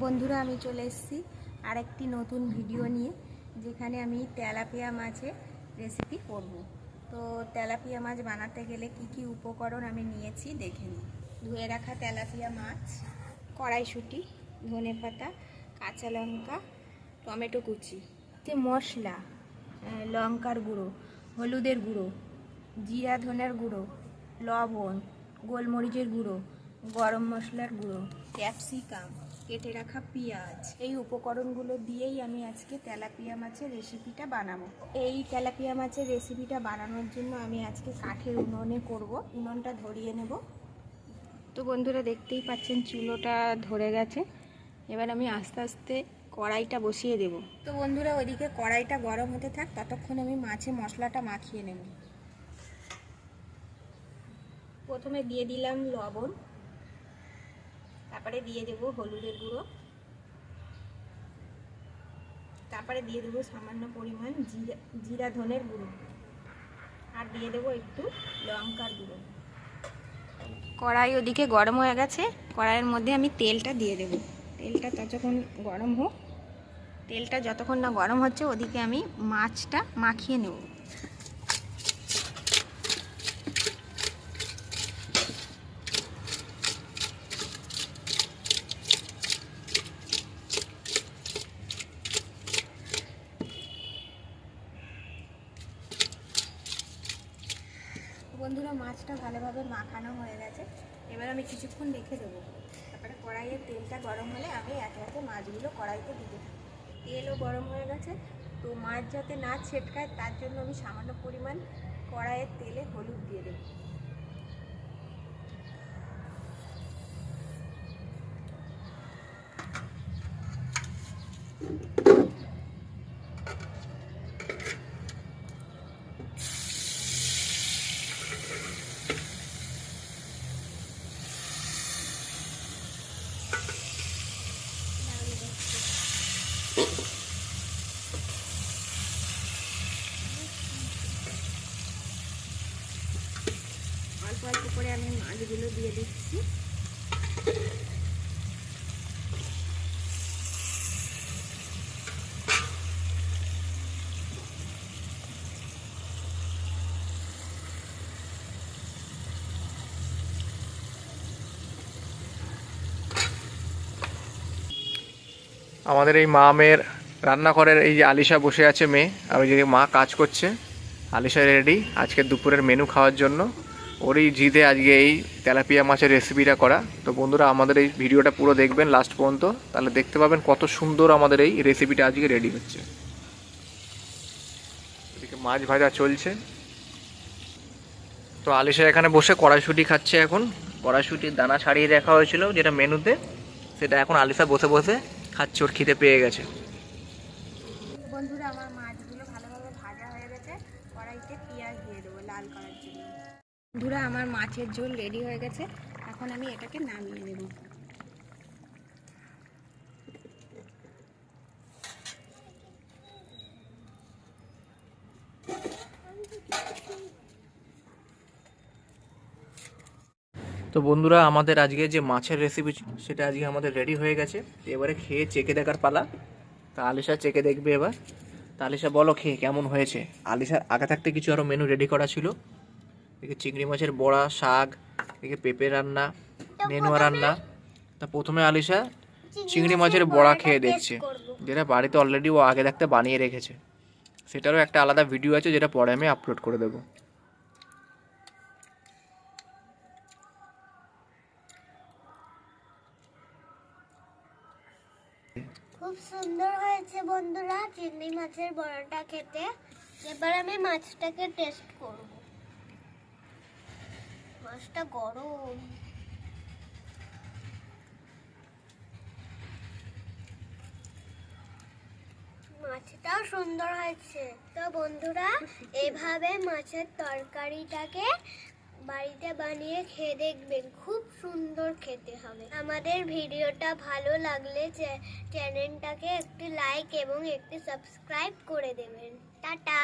বন্ধুরা আমি চলে এসেছি আরেকটি নতুন ভিডিও নিয়ে, যেখানে আমি তেলাপিয়া মাছের রেসিপি করব। তো তেলাপিয়া মাছ বানাতে গেলে কি কি উপকরণ আমি নিয়েছি দেখে নিই। ধুয়ে রাখা তেলাপিয়া মাছ, কড়াইশুঁটি, ধনেপাতা, কাঁচা লঙ্কা, টমেটো কুচি, মশলা, লঙ্কার গুঁড়ো, হলুদের গুঁড়ো, জিরা ধনের গুঁড়ো, লবণ, গোলমরিচের গুঁড়ো, গরম মশলার গুঁড়ো, ক্যাপসিকাম, কেটে রাখা পেঁয়াজ। এই উপকরণগুলো দিয়েই আমি আজকে তেলাপিয়া মাছের রেসিপিটা বানাবো। এই তেলাপিয়া মাছের রেসিপিটা বানানোর জন্য আমি আজকে কাঠের উনুনে করব। উনুনটা ধরিয়ে নেব। তো বন্ধুরা দেখতেই পাচ্ছেন চুলোটা ধরে গেছে। এবার আমি আস্তে আস্তে কড়াইটা বসিয়ে দেব। তো বন্ধুরা ওইদিকে কড়াইটা গরম হতে থাক, ততক্ষণ আমি মাছে মশলাটা মাখিয়ে নেব। প্রথমে দিয়ে দিলাম লবণ, তারপরে দিয়ে দেব হলুদের গুঁড়ো, তারপরে দিয়ে দেবো সামান্য পরিমাণ জিরা ধনের গুঁড়ো, আর দিয়ে দেবো একটু লঙ্কার গুঁড়ো। কড়াই ওদিকে গরম হয়ে গেছে, কড়াইয়ের মধ্যে আমি তেলটা দিয়ে দেব। তেলটা ততক্ষণ গরম হোক। তেলটা যতক্ষণ না গরম হচ্ছে ওদিকে আমি মাছটা মাখিয়ে নেব। বন্ধুরা মাছটা ভালোভাবে মাখানো হয়ে গেছে। এবার আমি কিছুক্ষণ রেখে দেবো। তারপরে কড়াইয়ের তেলটা গরম হলে আমি একে একে মাছগুলো কড়াইতে দিতে থাকি। তেলও গরম হয়ে গেছে, তো মাছ যাতে না ছেটকায় তার জন্য আমি সামান্য পরিমাণ কড়াইয়ের তেলে হলুদ দিয়ে দেবো। অল্প অল্প করে আমি মাছগুলো দিয়ে দিচ্ছি। আমাদের এই মা মেয়ের রান্নাঘরের এই যে আলিশা বসে আছে মেয়ে, আর ওই যে মা কাজ করছে। আলিশা রেডি আজকে দুপুরের মেনু খাওয়ার জন্য। ওরই জিদে আজকে এই তেলাপিয়া মাছের রেসিপিটা করা। তো বন্ধুরা আমাদের এই ভিডিওটা পুরো দেখবেন লাস্ট পর্যন্ত, তাহলে দেখতে পাবেন কত সুন্দর আমাদের এই রেসিপিটা আজকে রেডি হচ্ছে। এদিকে মাছ ভাজা চলছে। তো আলিশা এখানে বসে কড়াইশুঁটি খাচ্ছে। এখন কড়াইশুঁটির দানা ছাড়িয়ে রাখা হয়েছিল যেটা মেনুতে, সেটা এখন আলিশা বসে বসে খাচ্ছে, ওর খিদে পেয়ে গেছে। বন্ধুরা আমার মাছগুলো ভালোভাবে ভাজা হয়ে গেছে, কড়াইতে পেঁয়াজ দিয়ে দেবো লাল করার জন্য। বন্ধুরা আমার মাছের ঝোল রেডি হয়ে গেছে, এখন আমি এটাকে নামিয়ে নেব। তো বন্ধুরা আমাদের আজকে যে মাছের রেসিপি সেটা আজকে আমাদের রেডি হয়ে গেছে। এবারে খেয়ে চেকে দেখার পালা। তা আলিশা চেকে দেখবে এবার। তা আলিশা বলো খেয়ে কেমন হয়েছে। আলিশার আগে থাকতে কিছু আরও মেনু রেডি করা ছিল। এদিকে চিংড়ি মাছের বড়া, শাক, এদিকে পেঁপে রান্না, নেনুয়া রান্না। তা প্রথমে আলিশা চিংড়ি মাছের বড়া খেয়ে দেখছে, যেটা বাড়িতে অলরেডি ও আগে থাকতে বানিয়ে রেখেছে। সেটারও একটা আলাদা ভিডিও আছে, যেটা পরে আমি আপলোড করে দেবো। খুব সুন্দর হয়েছে বন্ধুরা চিংড়ি মাছের বড়াটা খেতে। এবার আমি মাছটাকে টেস্ট করব। মাছটা গরম। মাছটাও সুন্দর হয়েছে। তো বন্ধুরা এভাবে মাছের তরকারিটাকে বাড়িতে বানিয়ে খেয়ে দেখবেন, খুব সুন্দর খেতে হবে। আমাদের ভিডিওটা ভালো লাগলে চ্যানেলটাকে একটি লাইক এবং একটি সাবস্ক্রাইব করে দেবেন। টাটা।